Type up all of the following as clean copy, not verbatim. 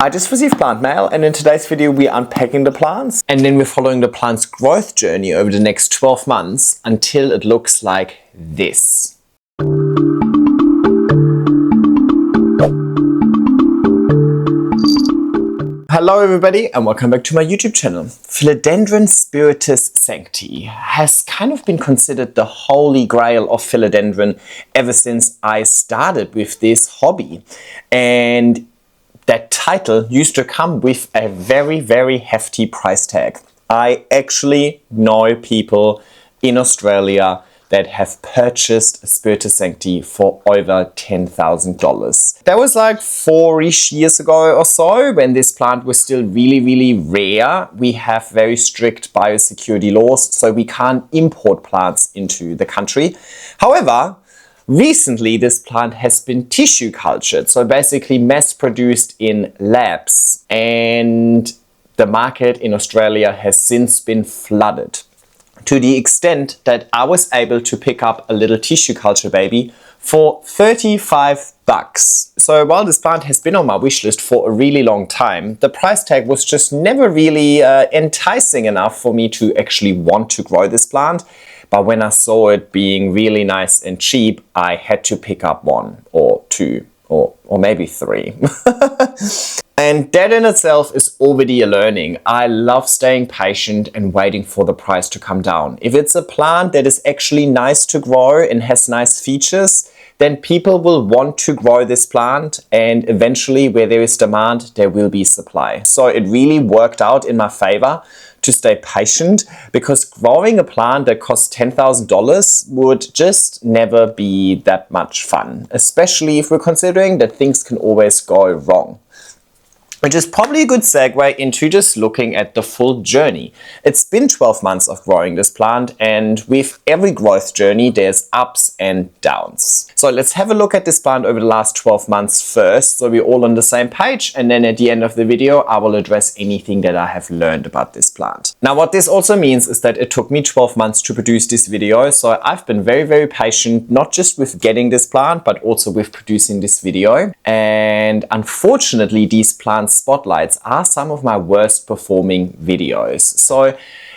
I just received plant mail, and in today's video we're unpacking the plants and then we're following the plant's growth journey over the next 12 months until it looks like this. Hello everybody and welcome back to my YouTube channel. Philodendron Spiritus Sancti has kind of been considered the holy grail of philodendron ever since I started with this hobby. And that title used to come with a very hefty price tag. I actually know people in Australia that have purchased a Spiritus Sancti for over $10,000. That was like 4-ish years ago or so, when this plant was still really rare. We have very strict biosecurity laws, so we can't import plants into the country. However, recently this plant has been tissue cultured, so basically mass produced in labs, and the market in Australia has since been flooded, to the extent that I was able to pick up a little tissue culture baby for 35 bucks. So while this plant has been on my wish list for a really long time, the price tag was just never really enticing enough for me to actually want to grow this plant. But when I saw it being really nice and cheap, I had to pick up one or two or maybe three. And that in itself is already a learning. I love staying patient and waiting for the price to come down. If it's a plant that is actually nice to grow and has nice features, then people will want to grow this plant, and eventually where there is demand, there will be supply. So it really worked out in my favor to stay patient, because growing a plant that costs $10,000 would just never be that much fun, especially if we're considering that things can always go wrong. Which is probably a good segue into just looking at the full journey. It's been 12 months of growing this plant, and with every growth journey there's ups and downs. So let's have a look at this plant over the last 12 months first, so we're all on the same page, and then at the end of the video I will address anything that I have learned about this plant. Now what this also means is that it took me 12 months to produce this video, so I've been very patient, not just with getting this plant but also with producing this video. And unfortunately these plants spotlights are some of my worst performing videos. So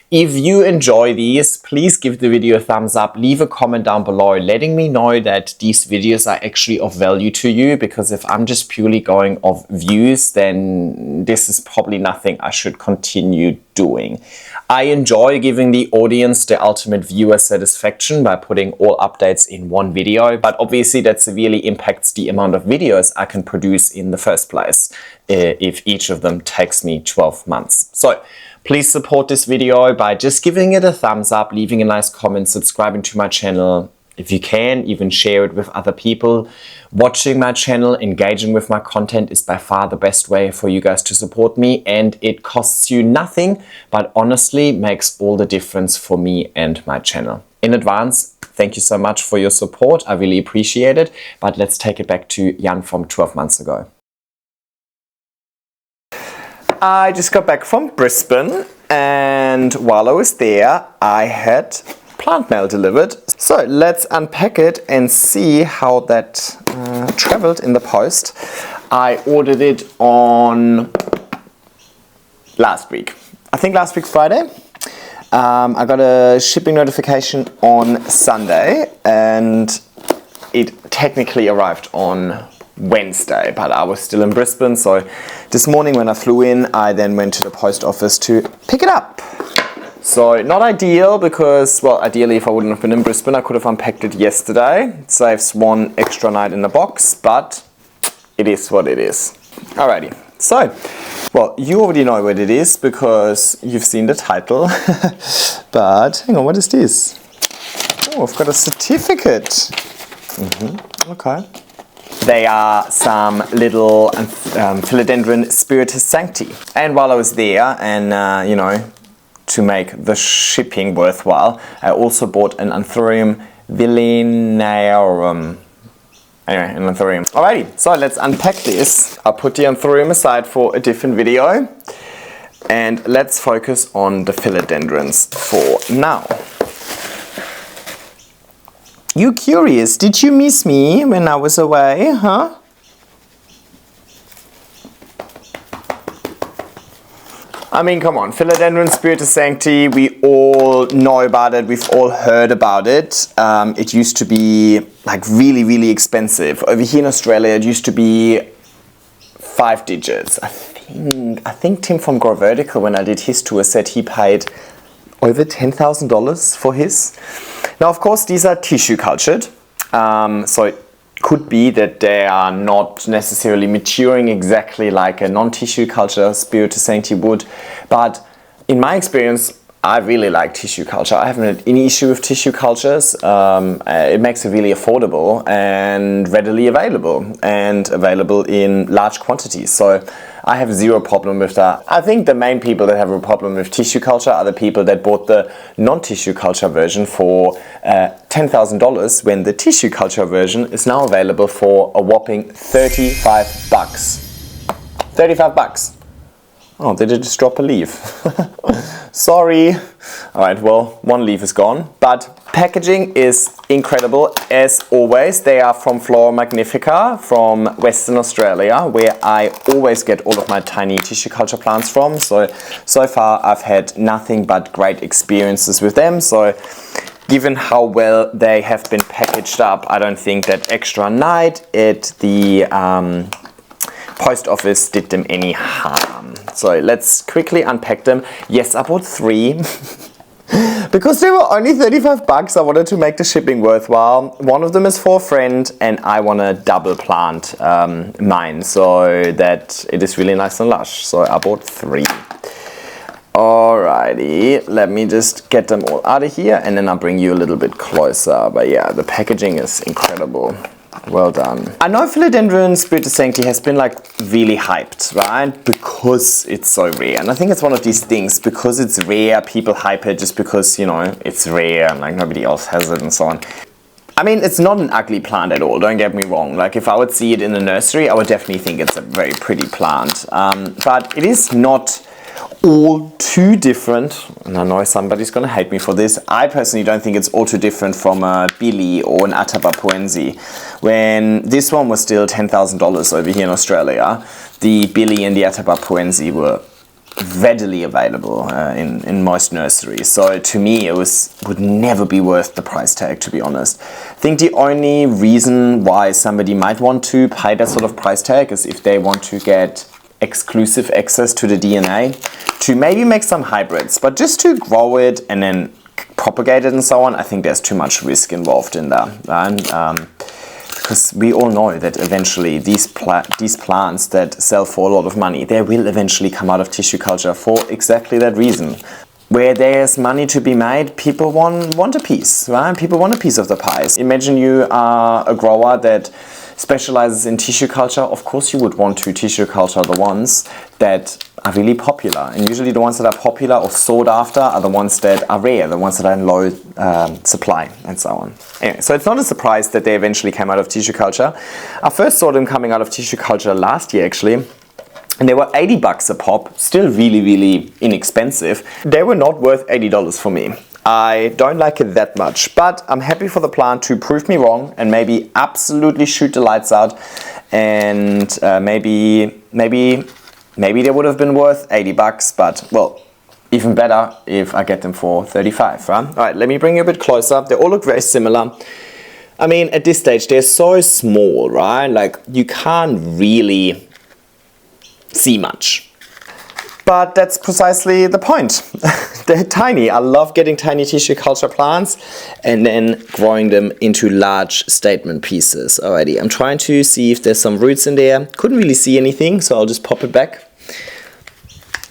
if you enjoy these, please give the video a thumbs up, leave a comment down below letting me know that these videos are actually of value to you, because if I'm just purely going off views, then this is probably nothing I should continue doing. I enjoy giving the audience the ultimate viewer satisfaction by putting all updates in one video, but obviously that severely impacts the amount of videos I can produce in the first place if each of them takes me 12 months. So please support this video by just giving it a thumbs up, leaving a nice comment, subscribing to my channel. If you can, even share it with other people. Watching my channel, engaging with my content is by far the best way for you guys to support me, and it costs you nothing, but honestly makes all the difference for me and my channel. In advance, thank you so much for your support. I really appreciate it, but let's take it back to Jan from 12 months ago. I just got back from Brisbane, and while I was there, I had plant mail delivered. So let's unpack it and see how that traveled in the post. I ordered it on last week. I think last week Friday. I got a shipping notification on Sunday, and it technically arrived on Wednesday, but I was still in Brisbane, so this morning when I flew in, I then went to the post office to pick it up. So not ideal, because, well, ideally if I wouldn't have been in Brisbane, I could have unpacked it yesterday. It saves one extra night in the box, but it is what it is. Alrighty, so, well, you already know what it is because you've seen the title, but hang on, what is this? Oh, I've got a certificate. Okay. They are some little Philodendron Spiritus Sancti. And while I was there, and you know, to make the shipping worthwhile, I also bought an Anthurium villanarum. Anyway, an Anthurium. Alrighty, so let's unpack this. I'll put the Anthurium aside for a different video, and let's focus on the philodendrons for now. You curious? Did you miss me when I was away, huh? I mean, come on, Philodendron Spiritus Sancti, we all know about it, we've all heard about it. It used to be like really, really expensive. Over here in Australia, it used to be 5 digits. I think Tim from Grow Vertical, when I did his tour, said he paid over $10,000 for his. Now, of course, these are tissue cultured, so it could be that they are not necessarily maturing exactly like a non-tissue culture Spiritus Sancti would, but in my experience, I really like tissue culture. I haven't had any issue with tissue cultures. It makes it really affordable and readily available, and available in large quantities. So I have zero problem with that. I think the main people that have a problem with tissue culture are the people that bought the non-tissue culture version for $10,000 when the tissue culture version is now available for a whopping 35 bucks. 35 bucks. Oh, did it just drop a leaf? Sorry. Alright, well, one leaf is gone. But packaging is incredible as always. They are from Flora Magnifica from Western Australia, where I always get all of my tiny tissue culture plants from. So far I've had nothing but great experiences with them. So given how well they have been packaged up, I don't think that extra night at the post office did them any harm. So let's quickly unpack them. Yes, I bought 3 because they were only 35 bucks. I wanted to make the shipping worthwhile. One of them is for a friend, and I want to double plant mine so that it is really nice and lush. So I bought 3. Alrighty, let me just get them all out of here, and then I'll bring you a little bit closer. But yeah, the packaging is incredible. Well done. I know Philodendron Spiritus Sancti has been like really hyped, right? Because it's so rare. And I think it's one of these things, because it's rare, people hype it just because, you know, it's rare and like nobody else has it and so on. I mean, it's not an ugly plant at all, don't get me wrong. Like if I would see it in the nursery, I would definitely think it's a very pretty plant. But it is not all too different, and I know somebody's gonna hate me for this. I personally don't think it's all too different from a Billy or an Atabapoense. When this one was still $10,000 over here in Australia, the Billy and the Atabapoense were readily available in most nurseries. So to me, it would never be worth the price tag, to be honest. I think the only reason why somebody might want to pay that sort of price tag is if they want to get exclusive access to the DNA to maybe make some hybrids, but just to grow it and then propagate it and so on, I think there's too much risk involved in that. Because we all know that eventually these plants that sell for a lot of money, they will eventually come out of tissue culture for exactly that reason. Where there's money to be made, people want a piece, right? People want a piece of the pie. Imagine you are a grower that specializes in tissue culture. Of course you would want to tissue culture the ones that are really popular. And usually the ones that are popular or sought after are the ones that are rare, the ones that are in low supply and so on. Anyway, so it's not a surprise that they eventually came out of tissue culture. I first saw them coming out of tissue culture last year actually. And they were 80 bucks a pop, still really, really inexpensive. They were not worth $80 for me. I don't like it that much, but I'm happy for the plant to prove me wrong and maybe absolutely shoot the lights out. And maybe they would have been worth 80 bucks, but well, even better if I get them for 35, right? All right, let me bring you a bit closer. They all look very similar. I mean, at this stage, they're so small, right? Like you can't really see much. But that's precisely the point. They're tiny. I love getting tiny tissue culture plants and then growing them into large statement pieces. Alrighty, I'm trying to see if there's some roots in there. Couldn't really see anything, so I'll just pop it back.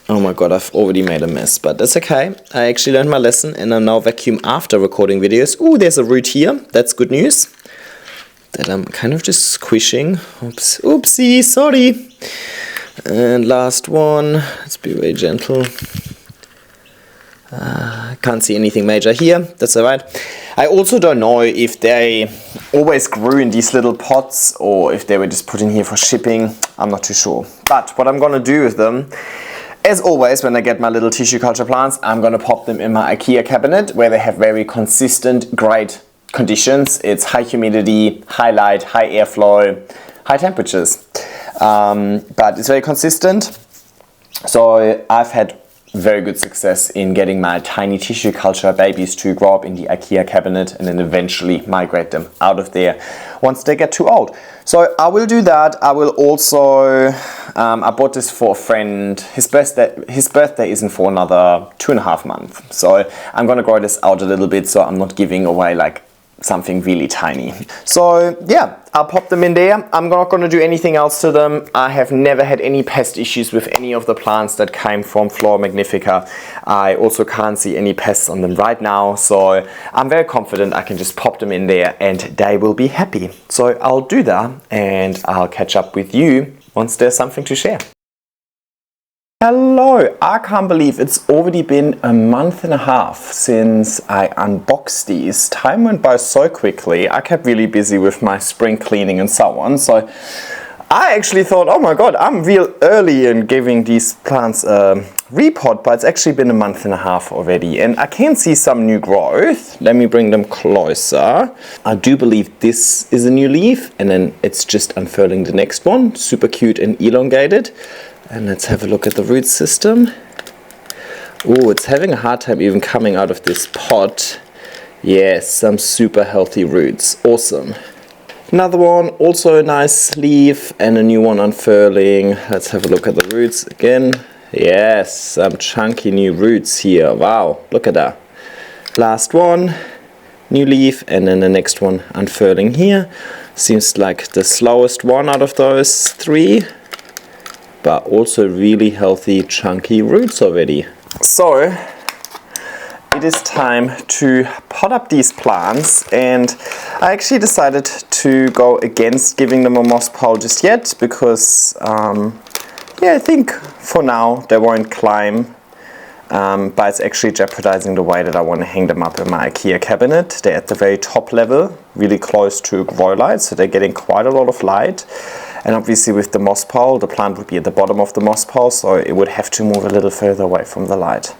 Oh my god, I've already made a mess, but that's okay. I actually learned my lesson and I'm now vacuum after recording videos. Ooh, there's a root here. That's good news. That I'm kind of just squishing. Oops, oopsie, sorry. And last one, let's be very gentle. Can't see anything major here, that's alright. I also don't know if they always grew in these little pots or if they were just put in here for shipping. I'm not too sure. But what I'm gonna do with them, as always when I get my little tissue culture plants, I'm gonna pop them in my IKEA cabinet where they have very consistent, great conditions. It's high humidity, high light, high airflow, high temperatures. But it's very consistent. So I've had very good success in getting my tiny tissue culture babies to grow up in the IKEA cabinet and then eventually migrate them out of there once they get too old. So I will do that. I will also, I bought this for a friend. His birthday isn't for another 2.5 months. So I'm gonna grow this out a little bit so I'm not giving away like something really tiny. So yeah, I'll pop them in there. I'm not going to do anything else to them. I have never had any pest issues with any of the plants that came from Flora Magnifica. I also can't see any pests on them right now, so I'm very confident I can just pop them in there and they will be happy. So I'll do that and I'll catch up with you once there's something to share. Hello, I can't believe it's already been 1.5 months since I unboxed these. Time went by so quickly. I kept really busy with my spring cleaning and so on. So I actually thought, oh my god, I'm real early in giving these plants a repot, but it's actually been 1.5 months already. And I can see some new growth. Let me bring them closer. I do believe this is a new leaf and then it's just unfurling the next one. Super cute and elongated. And let's have a look at the root system. Oh, it's having a hard time even coming out of this pot. Yes, some super healthy roots. Awesome. Another one, also a nice leaf and a new one unfurling. Let's have a look at the roots again. Yes, some chunky new roots here. Wow, look at that. Last one, new leaf, and then the next one unfurling here. Seems like the slowest one out of those 3. But also really healthy chunky roots already. So it is time to pot up these plants, and I actually decided to go against giving them a moss pile just yet because yeah, I think for now they won't climb, but it's actually jeopardizing the way that I want to hang them up in my IKEA cabinet. They're at the very top level, really close to grow light, so they're getting quite a lot of light. And obviously with the moss pile, the plant would be at the bottom of the moss pile, so it would have to move a little further away from the light.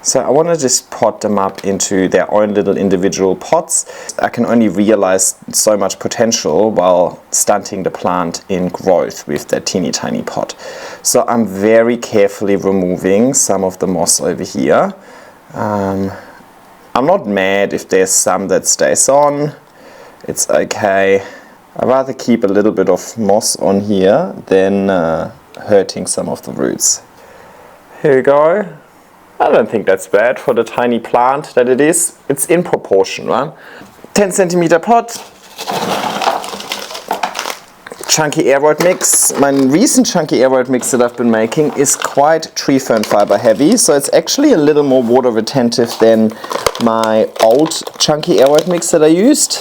So I want to just pot them up into their own little individual pots. I can only realize so much potential while stunting the plant in growth with that teeny tiny pot. So I'm very carefully removing some of the moss over here. I'm not mad if there's some that stays on. It's okay. I'd rather keep a little bit of moss on here than hurting some of the roots. Here we go. I don't think that's bad for the tiny plant that it is. It's in proportion, right? 10 centimeter pot. Chunky aeroid mix. My recent chunky aeroid mix that I've been making is quite tree fern fiber heavy, so it's actually a little more water retentive than my old chunky aeroid mix that I used.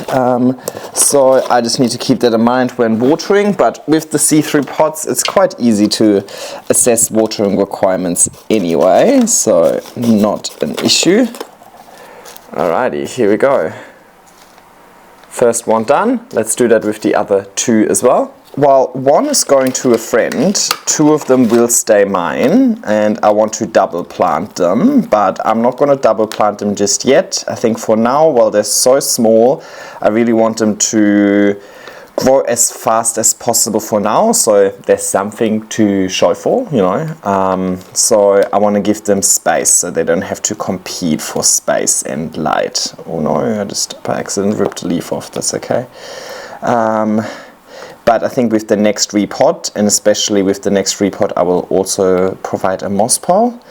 So I just need to keep that in mind when watering, but with the see-through pots it's quite easy to assess watering requirements anyway, so not an issue. Alrighty, here we go. First one done. Let's do that with the other 2 as well. While one is going to a friend, 2 of them will stay mine, and I want to double plant them, but I'm not going to double plant them just yet. I think for now, while they're so small, I really want them to grow as fast as possible for now, so there's something to show for, you know. So I want to give them space so they don't have to compete for space and light. Oh no, I just by accident ripped a leaf off, that's okay. But I think with the next repot, and especially with the next repot, I will also provide a moss pile.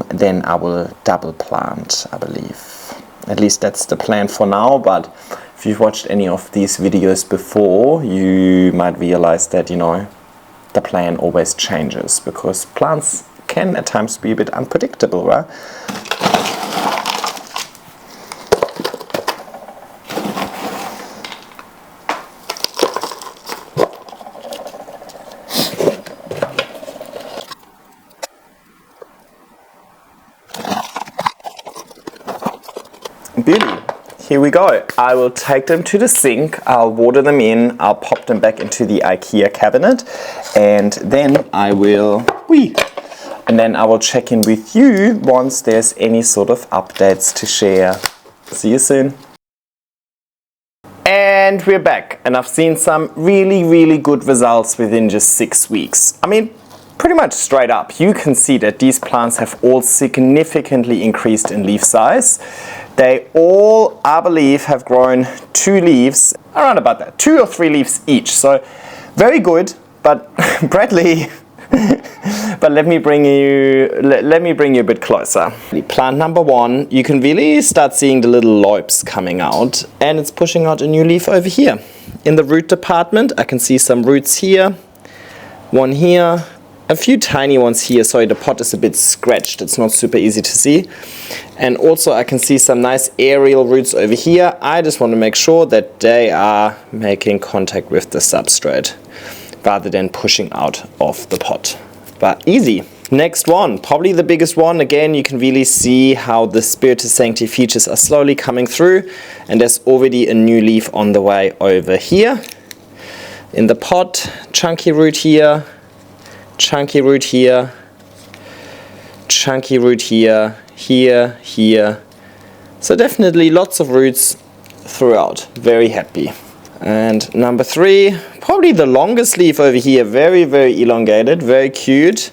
Then I will double plant, I believe. At least that's the plan for now, but if you've watched any of these videos before, you might realize that, you know, the plan always changes because plants can at times be a bit unpredictable, right? Beauty. Here we go. I will take them to the sink, I'll water them in, I'll pop them back into the IKEA cabinet, and then I will check in with you once there's any sort of updates to share. See you soon. And we're back, and I've seen some really good results within just 6 weeks. I mean, pretty much straight up, you can see that these plants have all significantly increased in leaf size. They all, I believe, have grown 2 leaves, around about that, 2 or 3 leaves each. So very good, but Bradley, but let me bring you a bit closer. Plant number 1, you can really start seeing the little lobes coming out, and it's pushing out a new leaf over here. In the root department, I can see some roots here, one here, a few tiny ones here. Sorry, the pot is a bit scratched, it's not super easy to see. And also I can see some nice aerial roots over here. I just want to make sure that they are making contact with the substrate rather than pushing out of the pot. But easy. Next one, probably the biggest one. Again, you can really see how the Spiritus Sancti features are slowly coming through, and there's already a new leaf on the way over here. In the pot, chunky root here, chunky root here, chunky root here, here, here. So definitely lots of roots throughout. Very happy. And number 3, probably the longest leaf over here. Very, very elongated, very cute.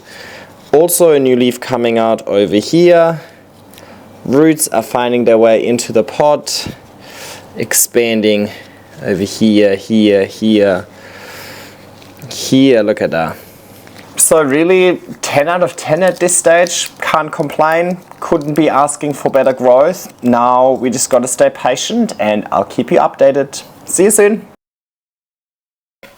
Also a new leaf coming out over here. Roots are finding their way into the pot, expanding over here, here, here, here. Look at that. So really 10 out of 10 at this stage, can't complain, couldn't be asking for better growth. Now we just got to stay patient and I'll keep you updated. See you soon.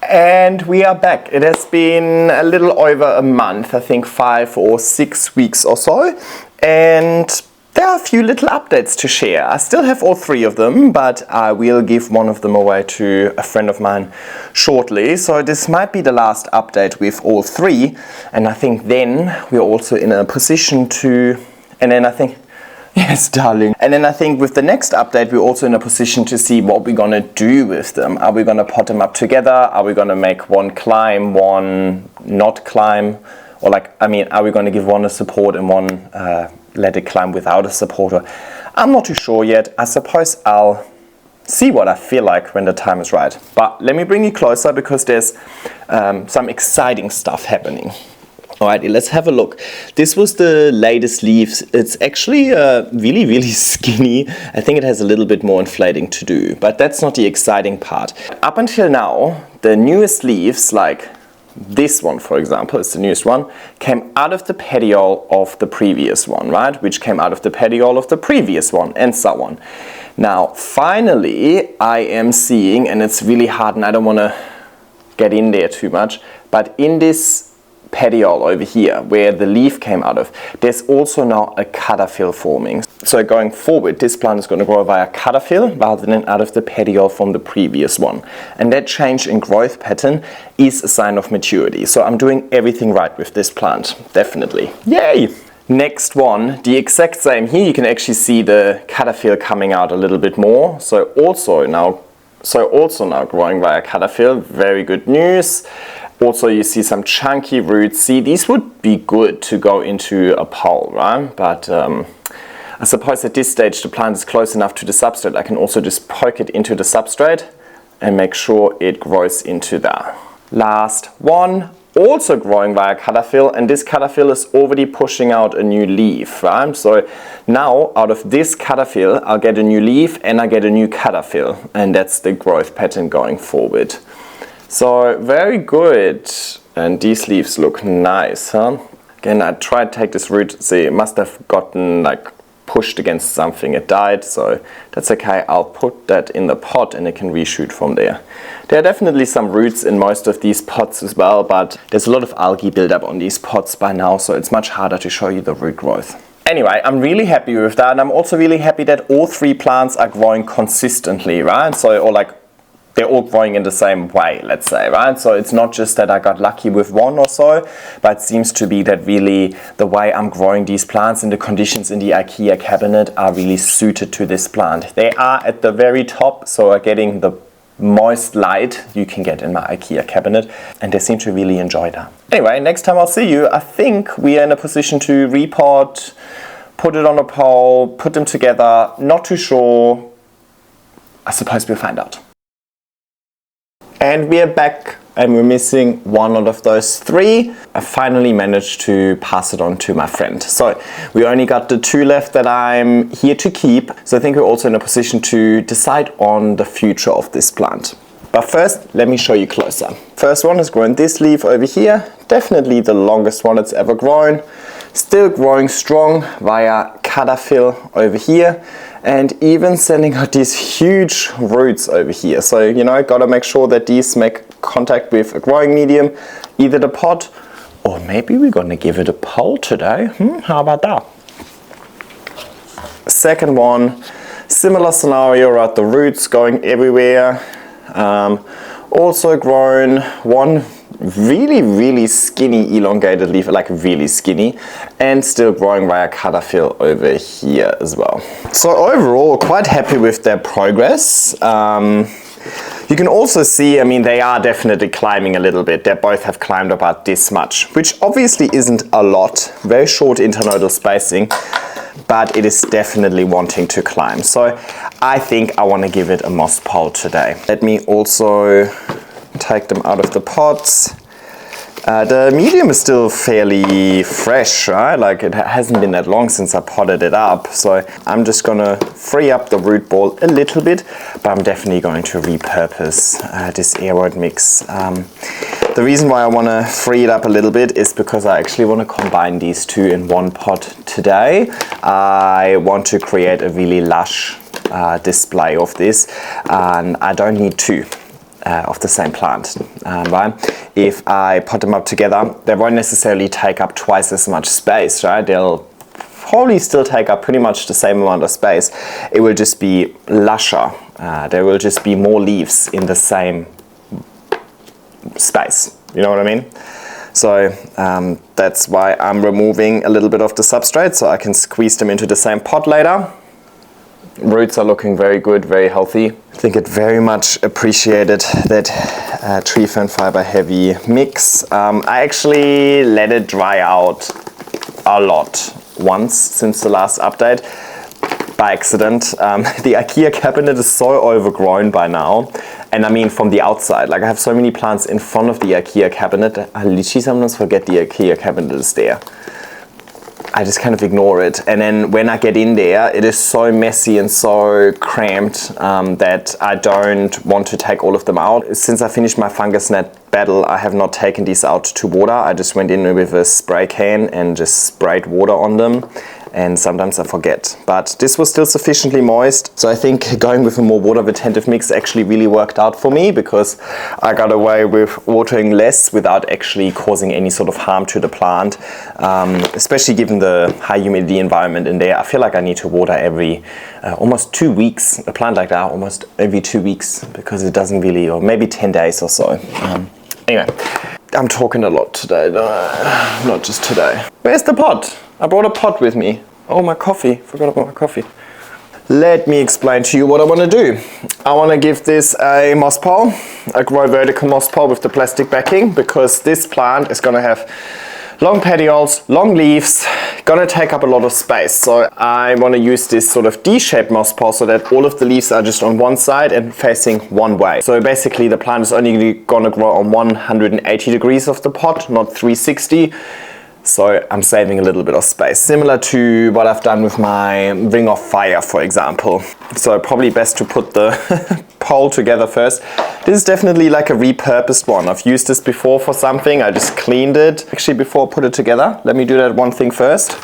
And we are back. It has been a little over a month, I think 5 or 6 weeks or so, and there are a few little updates to share. I still have all 3 of them, but I will give one of them away to a friend of mine shortly. So this might be the last update with all 3, and I think then we're also in a position to, and then I think, yes, darling. And then I think with the next update, we're also in a position to see what we're gonna do with them. Are we gonna pot them up together? Are we gonna make one climb, one not climb? Or like, I mean, are we gonna give one a support and one let it climb without a supporter? I'm not too sure yet. I suppose I'll see what I feel like when the time is right. But let me bring you closer because there's some exciting stuff happening. Alright, let's have a look. This was the latest leaves. It's actually really, really skinny. I think it has a little bit more inflating to do, but that's not the exciting part. Up until now, the newest leaves, like this one, for example, is the newest one, came out of the petiole of the previous one, right? Which came out of the petiole of the previous one, and so on. Now, finally, I am seeing, and it's really hard, and I don't want to get in there too much, but in this petiole over here, where the leaf came out of, there's also now a cataphyll forming. So going forward, this plant is going to grow via cataphyll rather than out of the petiole from the previous one. And that change in growth pattern is a sign of maturity. So I'm doing everything right with this plant, definitely. Yay! Next one, the exact same. Here you can actually see the cataphyll coming out a little bit more. So also now growing via cataphyll. Very good news. Also, you see some chunky roots. See, these would be good to go into a pole, right? But I suppose at this stage the plant is close enough to the substrate. I can also just poke it into the substrate and make sure it grows into that. Last one, also growing via cataphyll, and this cataphyll is already pushing out a new leaf, right? So now out of this cataphyll, I'll get a new leaf and I get a new cataphyll, and that's the growth pattern going forward. So very good, and these leaves look nice, huh? Again, I tried to take this root. See, it must have gotten like pushed against something. It died, so that's okay. I'll put that in the pot and it can reshoot from there. There are definitely some roots in most of these pots as well, but there's a lot of algae buildup on these pots by now, so it's much harder to show you the root growth. Anyway, I'm really happy with that, and I'm also really happy that all 3 plants are growing consistently, right? So, or like, they're all growing in the same way, let's say, right? So it's not just that I got lucky with one or so, but it seems to be that really the way I'm growing these plants and the conditions in the IKEA cabinet are really suited to this plant. They are at the very top, so are getting the moist light you can get in my IKEA cabinet, and they seem to really enjoy that. Anyway, next time I'll see you, I think we are in a position to repot, put it on a pole, put them together. Not too sure. I suppose we'll find out. And we are back and we're missing one out of those 3. I finally managed to pass it on to my friend. So we only got the 2 left that I'm here to keep. So I think we're also in a position to decide on the future of this plant. But first, let me show you closer. First one is growing this leaf over here. Definitely the longest one it's ever grown. Still growing strong via caterpillar over here. And even sending out these huge roots over here. So, you know, gotta make sure that these make contact with a growing medium, either the pot, or maybe we're gonna give it a pole today. How about that? Second one, similar scenario, right? The roots going everywhere. Also grown one really skinny elongated leaf, like really skinny, and still growing via caterpillar over here as well. So overall, quite happy with their progress. You can also see, I mean, they are definitely climbing a little bit. They both have climbed about this much, which obviously isn't a lot. Very short internodal spacing, but it is definitely wanting to climb. So I think I want to give it a moss pole today. Let me also take them out of the pots. The medium is still fairly fresh, right? Like it hasn't been that long since I potted it up. So I'm just gonna free up the root ball a little bit, but I'm definitely going to repurpose this aeroid mix. The reason why I wanna free it up a little bit is because I actually wanna combine these 2 in one pot today. I want to create a really lush display of this, and I don't need 2. Of the same plant, right? If I pot them up together, they won't necessarily take up twice as much space, right? They'll probably still take up pretty much the same amount of space. It will just be lusher. There will just be more leaves in the same space. You know what I mean? So that's why I'm removing a little bit of the substrate so I can squeeze them into the same pot later. Roots are looking very good, very healthy. I think it very much appreciated that tree fern fiber heavy mix. I actually let it dry out a lot once since the last update by accident. The IKEA cabinet is so overgrown by now. And I mean from the outside, like I have so many plants in front of the IKEA cabinet, I literally sometimes forget the IKEA cabinet is there. I just kind of ignore it, and then when I get in there it is so messy and so cramped that I don't want to take all of them out. Since I finished my fungus net battle, I have not taken these out to water. I just went in with a spray can and just sprayed water on them, and sometimes I forget. But this was still sufficiently moist, so I think going with a more water retentive mix actually really worked out for me, because I got away with watering less without actually causing any sort of harm to the plant, especially given the high humidity environment in there. I feel like I need to water every almost 2 weeks, a plant like that, almost every 2 weeks, because it doesn't really, or maybe 10 days or so. Anyway, I'm talking a lot today, not just today. Where's the pot? I brought a pot with me. Oh, my coffee. Forgot about my coffee. Let me explain to you what I want to do. I want to give this a moss pole, a grow vertical moss pole with the plastic backing, because this plant is going to have long petioles, long leaves, gonna take up a lot of space. So I want to use this sort of D-shaped moss pole so that all of the leaves are just on one side and facing one way. So basically the plant is only gonna grow on 180 degrees of the pot, not 360. So I'm saving a little bit of space, similar to what I've done with my Ring of Fire, for example. So probably best to put the pole together first. This is definitely like a repurposed one. I've used this before for something. I just cleaned it actually before I put it together. Let me do that one thing first.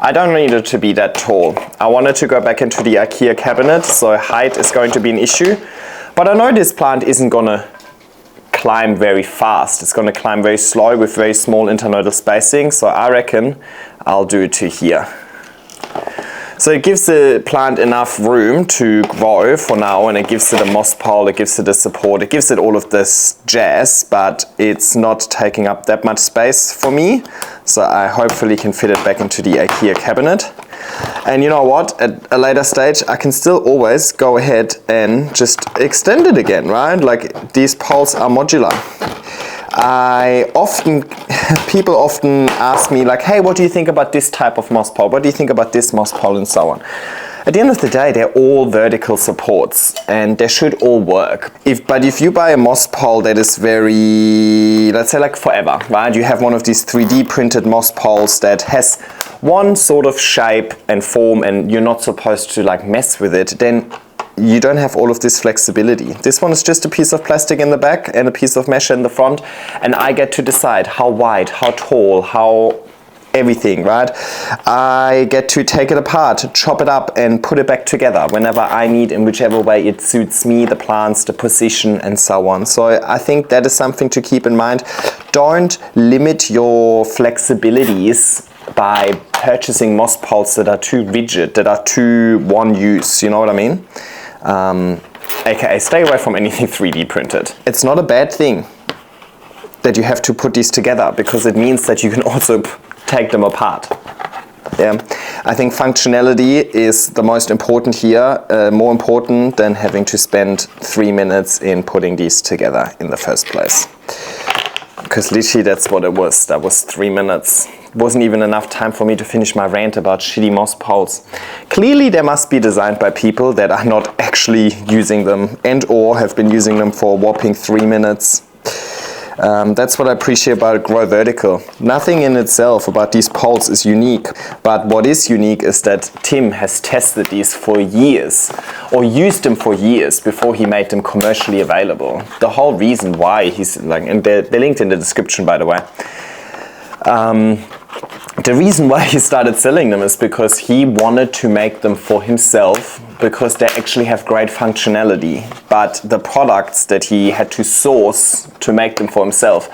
I don't need it to be that tall. I want it to go back into the IKEA cabinet, so height is going to be an issue. But I know this plant isn't gonna climb very fast. It's going to climb very slow with very small internodal spacing, so I reckon I'll do it to here. So it gives the plant enough room to grow for now, and it gives it a moss pole, it gives it a support, it gives it all of this jazz, but it's not taking up that much space for me, so I hopefully can fit it back into the IKEA cabinet. And you know what, at a later stage I can still always go ahead and just extend it again, right? Like, these poles are modular. People often ask me like, hey, what do you think about this type of moss pole? What do you think about this moss pole, and so on? at the end of the day, they're all vertical supports and they should all work. But if you buy a moss pole that is very, let's say like forever, right? You have one of these 3D printed moss poles that has one sort of shape and form and you're not supposed to like mess with it, then you don't have all of this flexibility. This one is just a piece of plastic in the back and a piece of mesh in the front, and I get to decide how wide, how tall, how everything, right? I get to take it apart, chop it up and put it back together whenever I need, in whichever way it suits me, the plants, the position and so on. So I think that is something to keep in mind. Don't limit your flexibilities by purchasing moss poles that are too rigid, that are too one use, you know what I mean? AKA stay away from anything 3D printed. It's not a bad thing that you have to put these together, because it means that you can also take them apart. Yeah, I think functionality is the most important here, more important than having to spend 3 minutes in putting these together in the first place. Because literally that's what it was. That was 3 minutes. It wasn't even enough time for me to finish my rant about shitty moss poles. Clearly they must be designed by people that are not actually using them and or have been using them for a whopping 3 minutes. That's what I appreciate about Grow Vertical. Nothing in itself about these poles is unique, but what is unique is that Tim has tested these for years, or used them for years before he made them commercially available. The whole reason why he's like, and they're linked in the description by the way. The reason why he started selling them is because he wanted to make them for himself, because they actually have great functionality, but the products that he had to source to make them for himself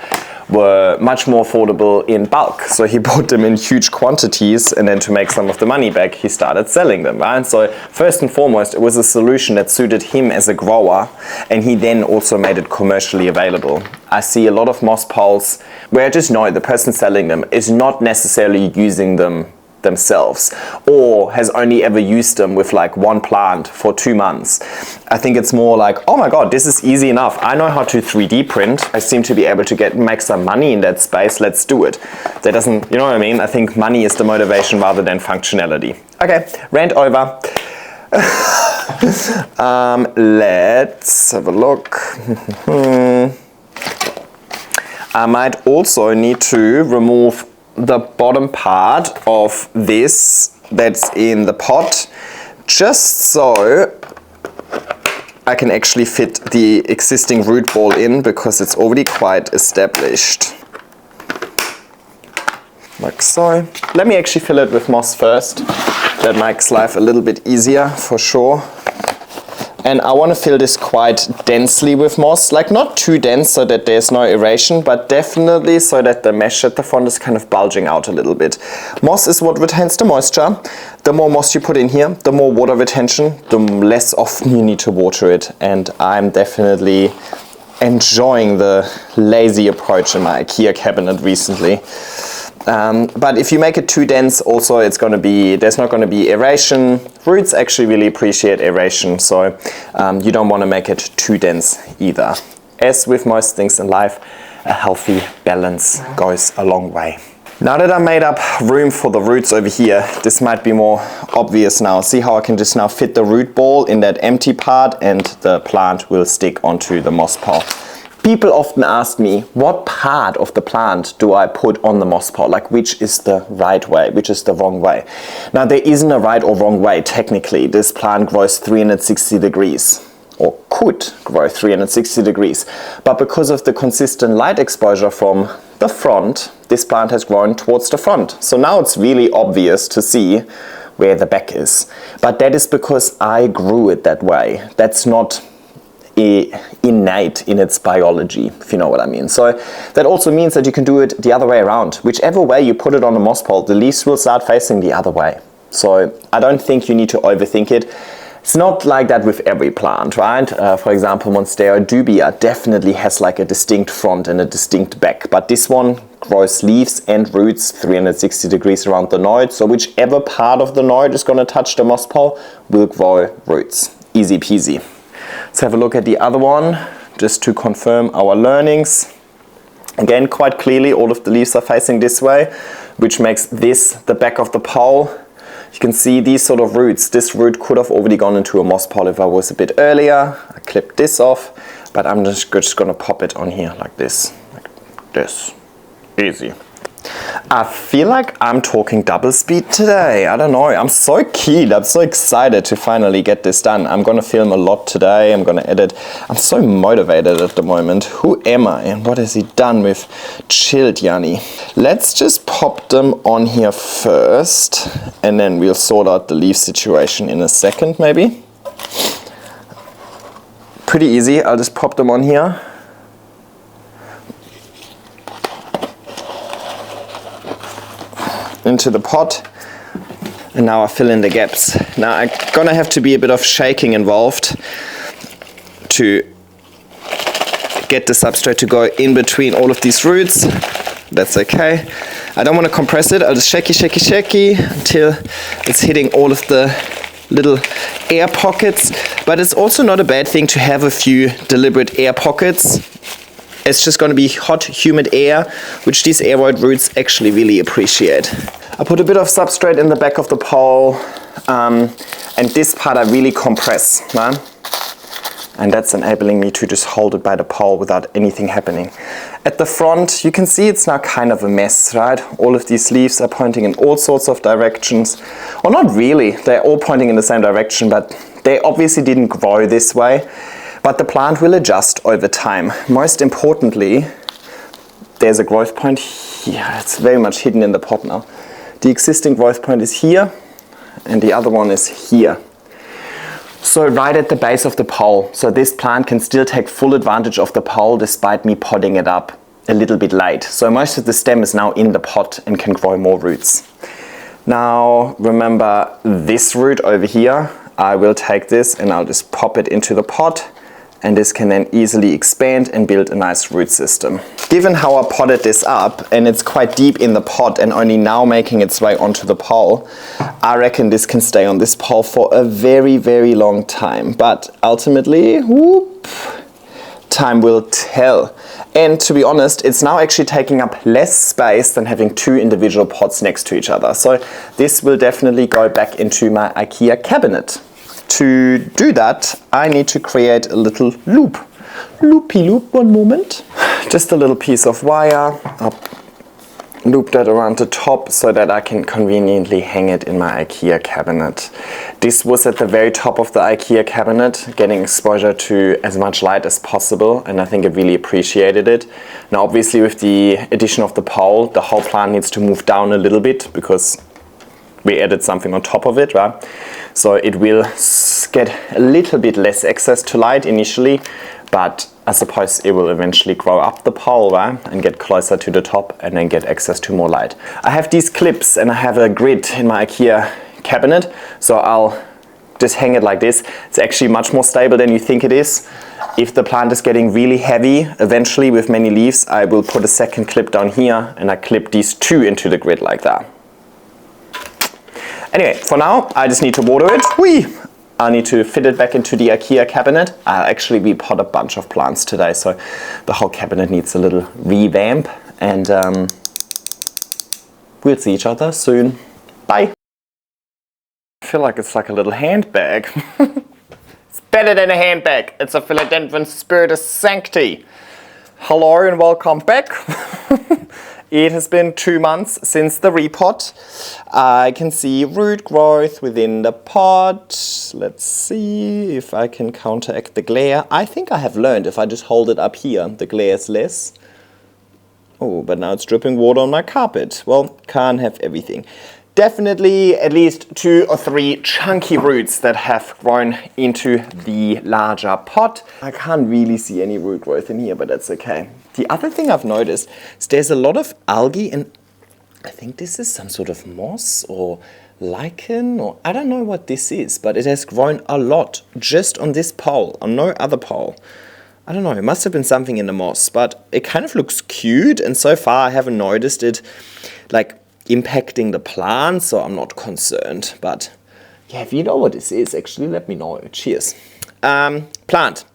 were much more affordable in bulk. So he bought them in huge quantities, and then to make some of the money back, he started selling them, right? So first and foremost, it was a solution that suited him as a grower, and he then also made it commercially available. I see a lot of moss poles where I just know the person selling them is not necessarily using them themselves, or has only ever used them with like one plant for 2 months. I think it's more like, oh my god, this is easy enough. I know how to 3D print. I seem to be able to make some money in that space. Let's do it. That doesn't, you know what I mean? I think money is the motivation rather than functionality. Okay, rant over. Let's have a look. I might also need to remove the bottom part of this that's in the pot, just so I can actually fit the existing root ball in, because it's already quite established. Like so. Let me actually fill it with moss first. That makes life a little bit easier for sure. And I want to fill this quite densely with moss, like not too dense so that there's no aeration, but definitely so that the mesh at the front is kind of bulging out a little bit. Moss is what retains the moisture. The more moss you put in here, the more water retention, the less often you need to water it. And I'm definitely enjoying the lazy approach in my IKEA cabinet recently. But if you make it too dense, also there's not going to be aeration. Roots actually really appreciate aeration, so you don't want to make it too dense either. As with most things in life, a healthy balance goes a long way. Now that I made up room for the roots over here, this might be more obvious now. See how I can just now fit the root ball in that empty part, and the plant will stick onto the moss pole. People often ask me, what part of the plant do I put on the moss pole? Like, which is the right way, which is the wrong way? Now, there isn't a right or wrong way, technically. This plant grows 360 degrees, or could grow 360 degrees. But because of the consistent light exposure from the front, this plant has grown towards the front. So now it's really obvious to see where the back is. But that is because I grew it that way. That's not innate in its biology, if you know what I mean. So that also means that you can do it the other way around. Whichever way you put it on a moss pole, the leaves will start facing the other way. So I don't think you need to overthink it. It's not like that with every plant, right? For example, Monstera dubia definitely has like a distinct front and a distinct back, but this one grows leaves and roots 360 degrees around the node. So whichever part of the node is going to touch the moss pole will grow roots. Easy peasy. Let's have a look at the other one, just to confirm our learnings. Again, quite clearly, all of the leaves are facing this way, which makes this the back of the pole. You can see these sort of roots. This root could have already gone into a moss pile if I was a bit earlier. I clipped this off, but I'm just gonna pop it on here like this. Easy. I feel like I'm talking double speed today. I don't know. I'm so keen. I'm so excited to finally get this done. I'm gonna film a lot today. I'm gonna edit. I'm so motivated at the moment. Who am I and what has he done with chilled Yanni? Let's just pop them on here first and then we'll sort out the leaf situation in a second maybe. Pretty easy. I'll just pop them on here. Into the pot, and now I fill in the gaps. Now I'm gonna have to be a bit of shaking involved to get the substrate to go in between all of these roots. That's okay. I don't want to compress it. I'll just shaky until it's hitting all of the little air pockets, but it's also not a bad thing to have a few deliberate air pockets. It's just going to be hot, humid air, which these aeroid roots actually really appreciate. I put a bit of substrate in the back of the pole, and this part I really compress, right? And that's enabling me to just hold it by the pole without anything happening. At the front, you can see it's now kind of a mess, right? All of these leaves are pointing in all sorts of directions. Well, not really, they're all pointing in the same direction, but they obviously didn't grow this way. But the plant will adjust over time. Most importantly, there's a growth point here. It's very much hidden in the pot now. The existing growth point is here, and the other one is here. So right at the base of the pole. So this plant can still take full advantage of the pole despite me potting it up a little bit late. So most of the stem is now in the pot and can grow more roots. Now remember this root over here. I will take this and I'll just pop it into the pot. And this can then easily expand and build a nice root system. Given how I potted this up, and it's quite deep in the pot and only now making its way onto the pole, I reckon this can stay on this pole for a very, very long time. But ultimately, whoop, time will tell. And to be honest, it's now actually taking up less space than having two individual pots next to each other. So this will definitely go back into my IKEA cabinet. To do that, I need to create a little loop. Loopy loop, one moment. Just a little piece of wire. I'll loop that around the top so that I can conveniently hang it in my IKEA cabinet. This was at the very top of the IKEA cabinet, getting exposure to as much light as possible, and I think it really appreciated it. Now obviously with the addition of the pole, the whole plant needs to move down a little bit because we added something on top of it, right? So it will get a little bit less access to light initially, but I suppose it will eventually grow up the pole, right? And get closer to the top and then get access to more light. I have these clips and I have a grid in my IKEA cabinet, so I'll just hang it like this. It's actually much more stable than you think it is. If the plant is getting really heavy, eventually with many leaves, I will put a second clip down here and I clip these two into the grid like that. Anyway, for now, I just need to water it. Whee! I need to fit it back into the IKEA cabinet. I'll actually repot a bunch of plants today, so the whole cabinet needs a little revamp. And we'll see each other soon. Bye! I feel like it's like a little handbag. It's better than a handbag. It's a Philodendron Spiritus Sancti. Hello and welcome back. It has been 2 months since the repot. I can see root growth within the pot. Let's see if I can counteract the glare. I think I have learned if I just hold it up here, the glare is less. Oh, but now it's dripping water on my carpet. Well, can't have everything. Definitely at least 2 or 3 chunky roots that have grown into the larger pot. I can't really see any root growth in here, but that's okay. The other thing I've noticed is there's a lot of algae, and I think this is some sort of moss or lichen, or I don't know what this is, but it has grown a lot just on this pole, on no other pole. I don't know, it must have been something in the moss, but it kind of looks cute, and so far I haven't noticed it like impacting the plant, so I'm not concerned. But yeah, if you know what this is, actually let me know. Cheers. Plant.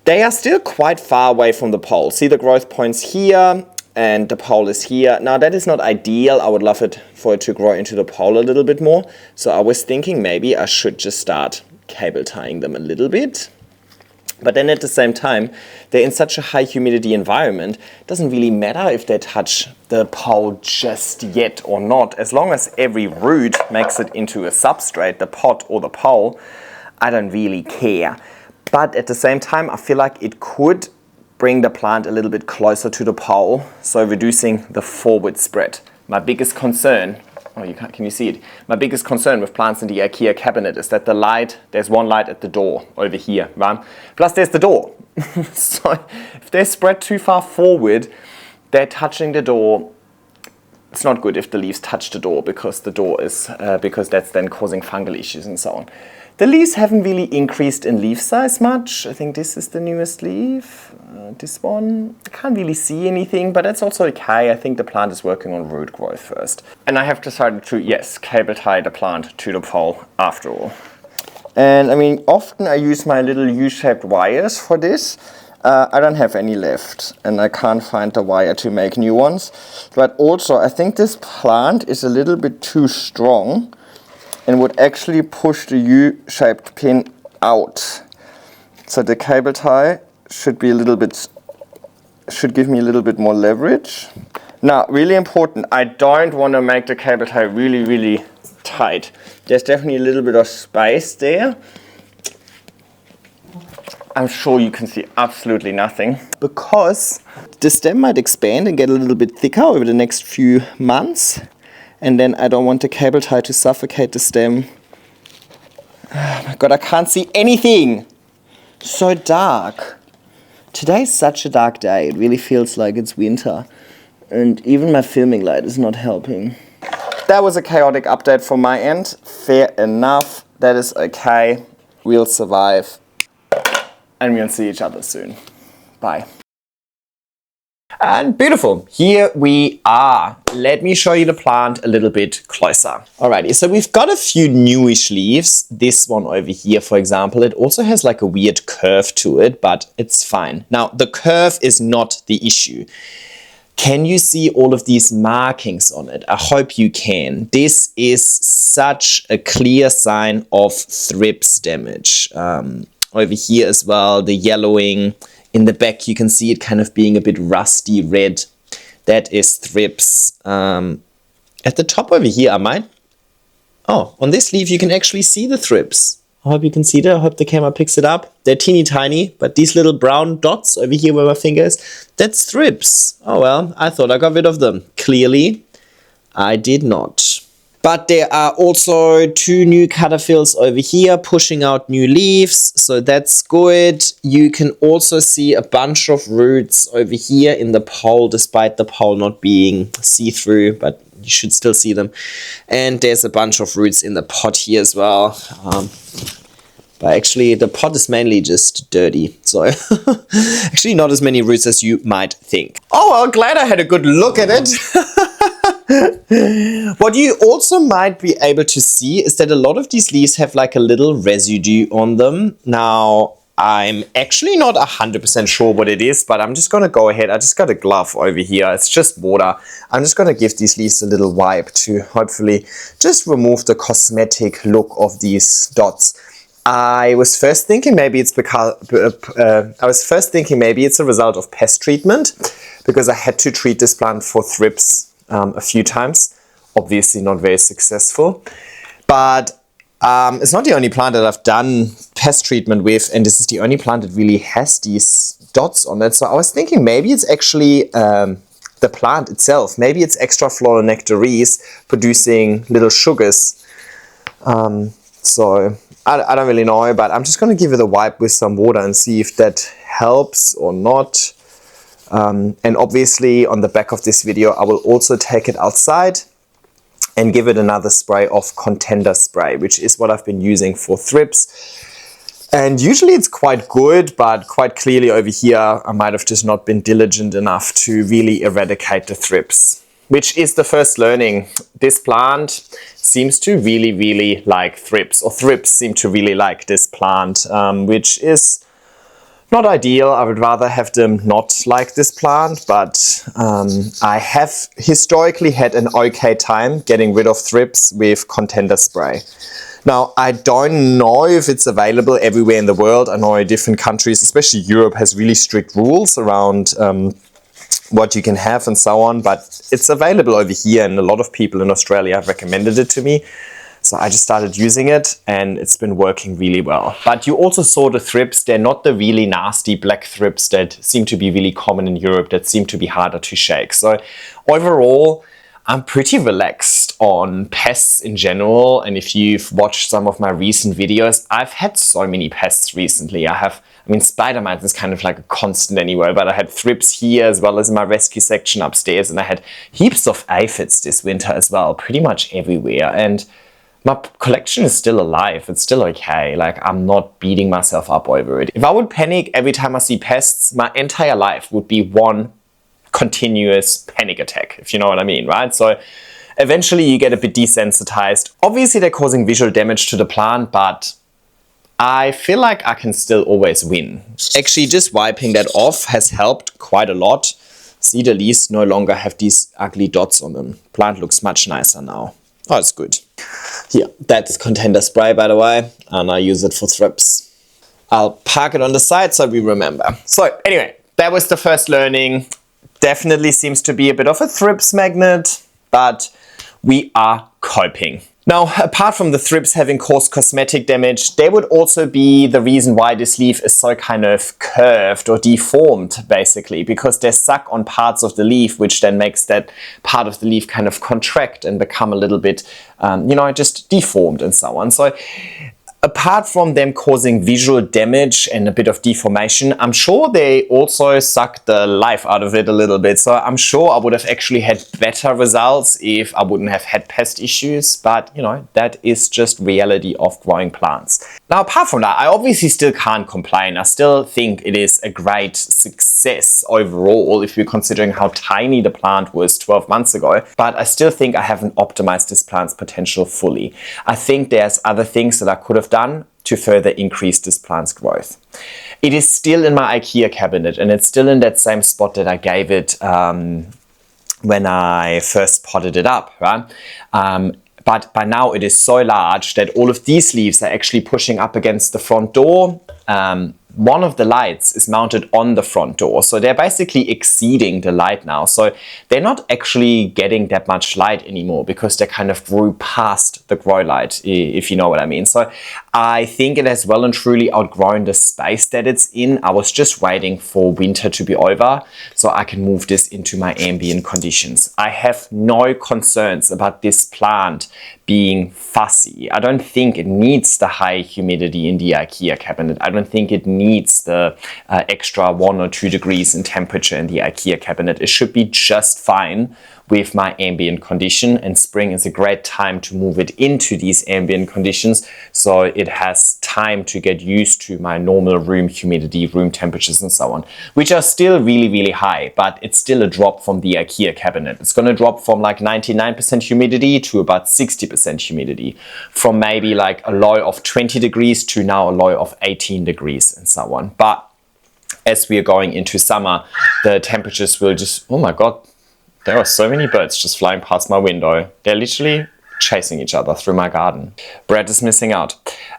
They are still quite far away from the pole. See the growth points here, and the pole is here. Now that is not ideal. I would love it for it to grow into the pole a little bit more. So I was thinking maybe I should just start cable tying them a little bit. But then at the same time, they're in such a high humidity environment, it doesn't really matter if they touch the pole just yet or not. As long as every root makes it into a substrate, the pot or the pole, I don't really care. But at the same time, I feel like it could bring the plant a little bit closer to the pole, so reducing the forward spread. My biggest concern, can you see it? My biggest concern with plants in the IKEA cabinet is that the light, there's one light at the door over here, right? Plus there's the door. So if they're spread too far forward, they're touching the door. It's not good if the leaves touch the door, because the door is, because that's then causing fungal issues and so on. The leaves haven't really increased in leaf size much. I think this is the newest leaf. This one, I can't really see anything, but that's also okay. I think the plant is working on root growth first. And I have decided to, yes, cable tie the plant to the pole after all. And I mean, often I use my little U-shaped wires for this. I don't have any left, and I can't find the wire to make new ones. But also, I think this plant is a little bit too strong and would actually push the U-shaped pin out. So the cable tie should be a little bit, should give me a little bit more leverage. Now, really important, I don't want to make the cable tie really, really tight. There's definitely a little bit of space there. I'm sure you can see absolutely nothing, because the stem might expand and get a little bit thicker over the next few months. And then I don't want the cable tie to suffocate the stem. Oh my god, I can't see anything! So dark. Today is such a dark day, it really feels like it's winter. And even my filming light is not helping. That was a chaotic update from my end. Fair enough, that is okay. We'll survive. And we'll see each other soon. Bye. And beautiful, here we are. Let me show you the plant a little bit closer. Alrighty, so we've got a few newish leaves. This one over here, for example, it also has like a weird curve to it, but it's fine. Now, the curve is not the issue. Can you see all of these markings on it? I hope you can. This is such a clear sign of thrips damage. Over here as well, the yellowing. In the back, you can see it kind of being a bit rusty red. That is thrips. At the top over here, on this leaf, you can actually see the thrips. I hope you can see that. I hope the camera picks it up. They're teeny tiny, but these little brown dots over here where my finger is, that's thrips. Oh well, I thought I got rid of them. Clearly, I did not. But there are also 2 new caterpillars over here pushing out new leaves, so that's good. You can also see a bunch of roots over here in the pole, despite the pole not being see-through, but you should still see them. And there's a bunch of roots in the pot here as well. But actually, the pot is mainly just dirty, so actually not as many roots as you might think. Oh well, glad I had a good look at it. What you also might be able to see is that a lot of these leaves have like a little residue on them. Now, I'm actually not 100% sure what it is, but I'm just going to go ahead. I just got a glove over here. It's just water. I'm just going to give these leaves a little wipe to hopefully just remove the cosmetic look of these dots. I was first thinking maybe it's because maybe it's a result of pest treatment, because I had to treat this plant for thrips a few times. Obviously not very successful, but it's not the only plant that I've done pest treatment with, and this is the only plant that really has these dots on it. So I was thinking maybe it's actually the plant itself. Maybe it's extra Philodendron producing little sugars. So I don't really know, but I'm just going to give it a wipe with some water and see if that helps or not. And obviously on the back of this video, I will also take it outside and give it another spray of contender spray, which is what I've been using for thrips. And usually it's quite good, but quite clearly over here, I might have just not been diligent enough to really eradicate the thrips, which is the first learning. This plant seems to really, really like thrips, or thrips seem to really like this plant, which is Not ideal. I would rather have them not like this plant, but I have historically had an okay time getting rid of thrips with contender spray. Now, I don't know if it's available everywhere in the world. I know in different countries, especially Europe, has really strict rules around what you can have and so on, but it's available over here, and a lot of people in Australia have recommended it to me. So I just started using it and it's been working really well. But you also saw the thrips. They're not the really nasty black thrips that seem to be really common in Europe, that seem to be harder to shake. So overall, I'm pretty relaxed on pests in general. And if you've watched some of my recent videos, I've had so many pests recently. I mean, spider mites is kind of like a constant anyway, but I had thrips here as well as in my rescue section upstairs. And I had heaps of aphids this winter as well, pretty much everywhere. And my collection is still alive. It's still okay. Like, I'm not beating myself up over it. If I would panic every time I see pests, my entire life would be one continuous panic attack, if you know what I mean, right? So eventually you get a bit desensitized. Obviously they're causing visual damage to the plant, but I feel like I can still always win. Actually, just wiping that off has helped quite a lot. See, the leaves no longer have these ugly dots on them. Plant looks much nicer now. Oh, it's good. Here, that's contender spray, by the way, and I use it for thrips. I'll park it on the side so we remember. So anyway, that was the first learning. Definitely seems to be a bit of a thrips magnet, but we are coping. Now, apart from the thrips having caused cosmetic damage, they would also be the reason why this leaf is so kind of curved or deformed, basically, because they suck on parts of the leaf, which then makes that part of the leaf kind of contract and become a little bit, you know, just deformed and so on. So apart from them causing visual damage and a bit of deformation, I'm sure they also suck the life out of it a little bit. So I'm sure I would have actually had better results if I wouldn't have had pest issues. But, you know, that is just reality of growing plants. Now, apart from that, I obviously still can't complain. I still think it is a great success overall if you're considering how tiny the plant was 12 months ago. But I still think I haven't optimized this plant's potential fully. I think there's other things that I could have done to further increase this plant's growth. It is still in my IKEA cabinet, and it's still in that same spot that I gave it when I first potted it up, right? But by now it is so large that all of these leaves are actually pushing up against the front door. One of the lights is mounted on the front door, so they're basically exceeding the light now. So they're not actually getting that much light anymore because they kind of grew past the grow light, if you know what I mean. So I think it has well and truly outgrown the space that it's in. I was just waiting for winter to be over so I can move this into my ambient conditions. I have no concerns about this plant being fussy. I don't think it needs the high humidity in the IKEA cabinet. I don't think it needs the extra 1 or 2 degrees in temperature in the IKEA cabinet. It should be just fine with my ambient condition, and spring is a great time to move it into these ambient conditions so it has time to get used to my normal room humidity, room temperatures and so on, which are still really, really high, but it's still a drop from the IKEA cabinet. It's going to drop from like 99% humidity to about 60% humidity, from maybe like a low of 20 degrees to now a low of 18 degrees and so on. But as we are going into summer, the temperatures will just, oh my God, there are so many birds just flying past my window. They're literally chasing each other through my garden. Brad is missing out.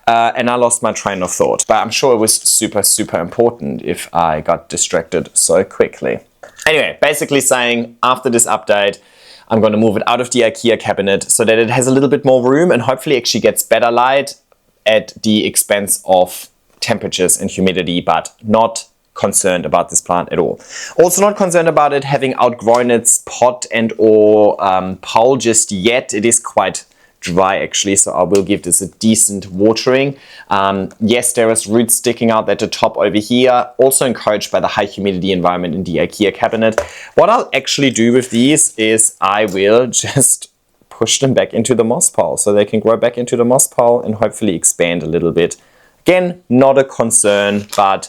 And I lost my train of thought. But I'm sure it was super, super important if I got distracted so quickly. Anyway, basically saying after this update, I'm going to move it out of the IKEA cabinet so that it has a little bit more room and hopefully actually gets better light at the expense of temperatures and humidity, but not concerned about this plant at all. Also not concerned about it having outgrown its pot and or pole just yet. It is quite dry actually, so I will give this a decent watering. Yes, there is roots sticking out at the top over here, also encouraged by the high humidity environment in the IKEA cabinet. What I'll actually do with these is I will just push them back into the moss pile so they can grow back into the moss pile and hopefully expand a little bit Again, not a concern, but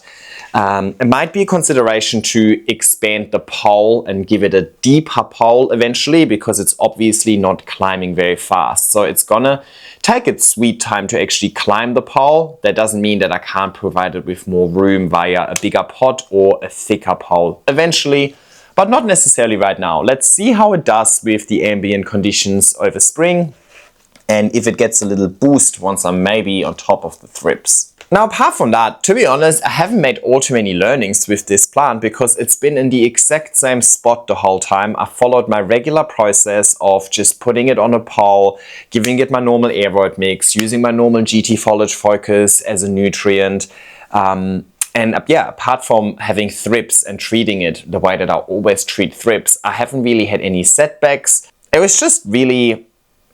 it might be a consideration to expand the pole and give it a deeper pole eventually, because it's obviously not climbing very fast. So it's gonna take its sweet time to actually climb the pole. That doesn't mean that I can't provide it with more room via a bigger pot or a thicker pole eventually, but not necessarily right now. Let's see how it does with the ambient conditions over spring, and if it gets a little boost once I'm maybe on top of the thrips. Now, apart from that, to be honest, I haven't made all too many learnings with this plant because it's been in the exact same spot the whole time. I followed my regular process of just putting it on a pole, giving it my normal aeroid mix, using my normal GT Foliage Focus as a nutrient. And yeah, apart from having thrips and treating it the way that I always treat thrips, I haven't really had any setbacks. It was just really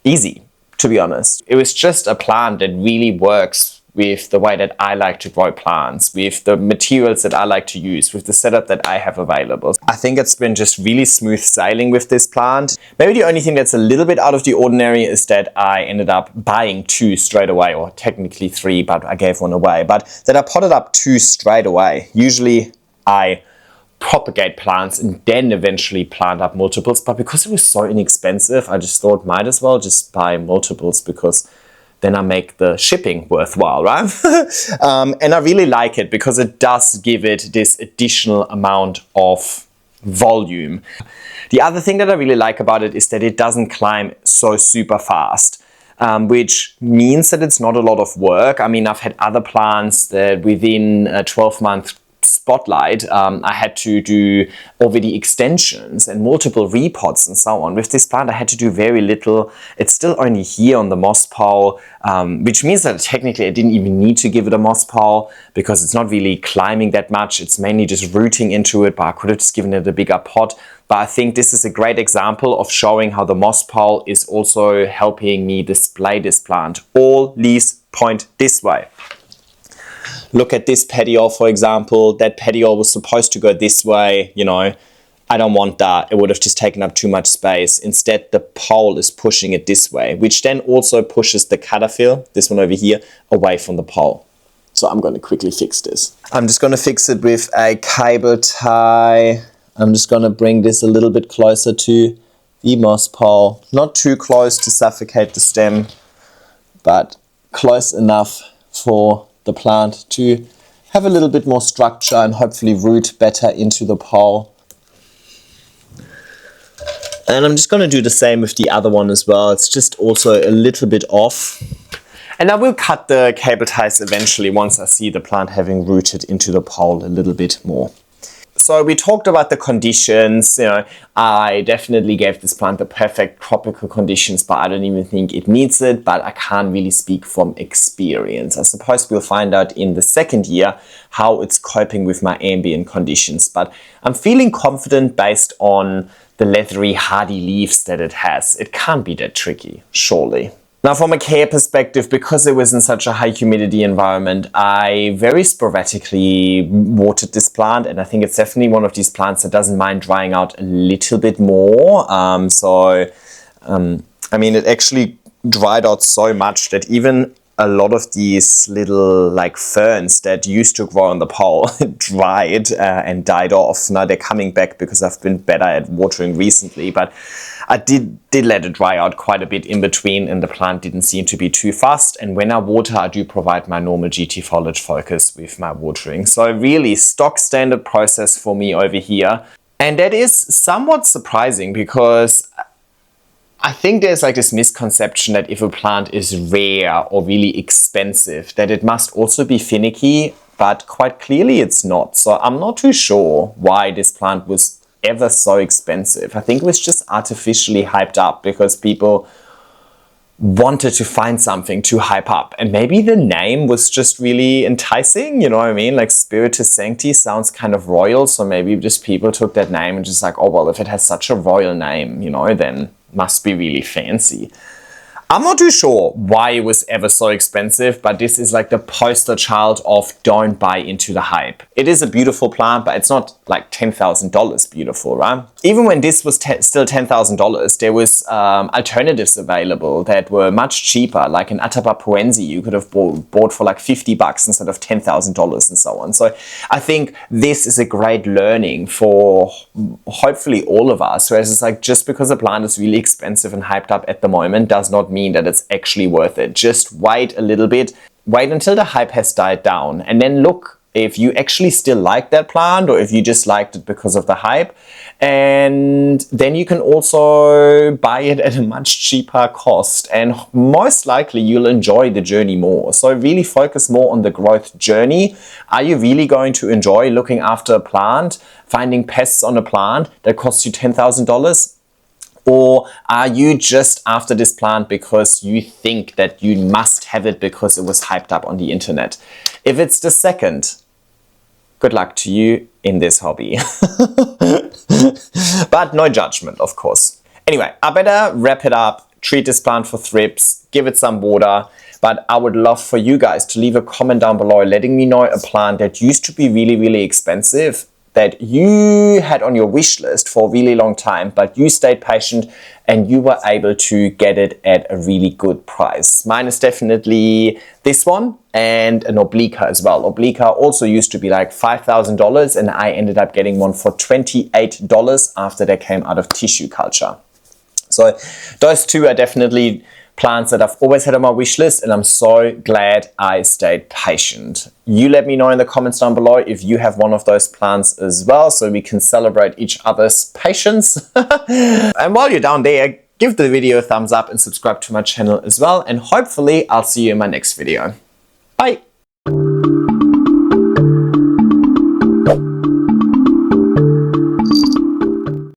easy, to be honest. It was just a plant that really works with the way that I like to grow plants, with the materials that I like to use, with the setup that I have available. I think it's been just really smooth sailing with this plant. Maybe the only thing that's a little bit out of the ordinary is that I ended up buying 2 straight away, or technically 3, but I gave 1 away, but that I potted up 2 straight away. Usually I propagate plants and then eventually plant up multiples, but because it was so inexpensive, I just thought might as well just buy multiples, because then I make the shipping worthwhile, right? And I really like it because it does give it this additional amount of volume. The other thing that I really like about it is that it doesn't climb so super fast, which means that it's not a lot of work. I mean, I've had other plants that within a 12-month spotlight, I had to do already extensions and multiple repots and so on. With this plant, I had to do very little. It's still only here on the moss pole, which means that technically I didn't even need to give it a moss pole because it's not really climbing that much. It's mainly just rooting into it, but I could have just given it a bigger pot. But I think this is a great example of showing how the moss pole is also helping me display this plant. All leaves point this way. Look at this petiole, for example. That petiole was supposed to go this way, you know. I don't want that. It would have just taken up too much space. Instead, the pole is pushing it this way, which then also pushes the Gathera, this one over here, away from the pole. So I'm going to quickly fix this. I'm just going to fix it with a cable tie. I'm just going to bring this a little bit closer to the moss pole. Not too close to suffocate the stem, but close enough for the plant to have a little bit more structure and hopefully root better into the pole. And I'm just going to do the same with the other one as well. It's just also a little bit off. And I will cut the cable ties eventually once I see the plant having rooted into the pole a little bit more. So we talked about the conditions. You know, I definitely gave this plant the perfect tropical conditions, but I don't even think it needs it. But I can't really speak from experience. I suppose we'll find out in the second year how it's coping with my ambient conditions. But I'm feeling confident based on the leathery, hardy leaves that it has. It can't be that tricky, surely. Now, from a care perspective, because it was in such a high humidity environment, I very sporadically watered this plant, and I think it's definitely one of these plants that doesn't mind drying out a little bit more. I mean, it actually dried out so much that even a lot of these little like ferns that used to grow on the pole dried and died off. Now they're coming back because I've been better at watering recently, but I did let it dry out quite a bit in between, and the plant didn't seem to be too fast. And when I water, I do provide my normal GT Foliage Focus with my watering. So really stock standard process for me over here. And that is somewhat surprising because I think there's like this misconception that if a plant is rare or really expensive, that it must also be finicky, but quite clearly it's not. So I'm not too sure why this plant was ever so expensive. I think it was just artificially hyped up because people wanted to find something to hype up. And maybe the name was just really enticing, you know what I mean? Like Spiritus Sancti sounds kind of royal, so maybe just people took that name and just like, oh well, if it has such a royal name, you know, then must be really fancy. I'm not too sure why it was ever so expensive, but this is like the poster child of don't buy into the hype. It is a beautiful plant, but it's not like $10,000 beautiful, right? Even when this was still $10,000, there was alternatives available that were much cheaper, like in Atabapuense, you could have bought for like $50 instead of $10,000 and so on. So I think this is a great learning for hopefully all of us, whereas it's like, just because a plant is really expensive and hyped up at the moment does not mean that it's actually worth it. Just wait a little bit, wait until the hype has died down, and then look if you actually still like that plant or if you just liked it because of the hype. And then you can also buy it at a much cheaper cost, and most likely you'll enjoy the journey more. So really focus more on the growth journey. Are you really going to enjoy looking after a plant, finding pests on a plant that costs you $10,000? Or are you just after this plant because you think that you must have it because it was hyped up on the internet? If it's the second, good luck to you in this hobby. But no judgment, of course. Anyway, I better wrap it up, treat this plant for thrips, give it some water. But I would love for you guys to leave a comment down below letting me know a plant that used to be really, really expensive, that you had on your wish list for a really long time, but you stayed patient and you were able to get it at a really good price. Mine is definitely this one and an Obliqua as well. Obliqua also used to be like $5,000 and I ended up getting one for $28 after they came out of tissue culture. So those two are definitely plants that I've always had on my wish list, and I'm so glad I stayed patient. You let me know in the comments down below if you have one of those plants as well, so we can celebrate each other's patience. And while you're down there, give the video a thumbs up and subscribe to my channel as well, and hopefully I'll see you in my next video. Bye!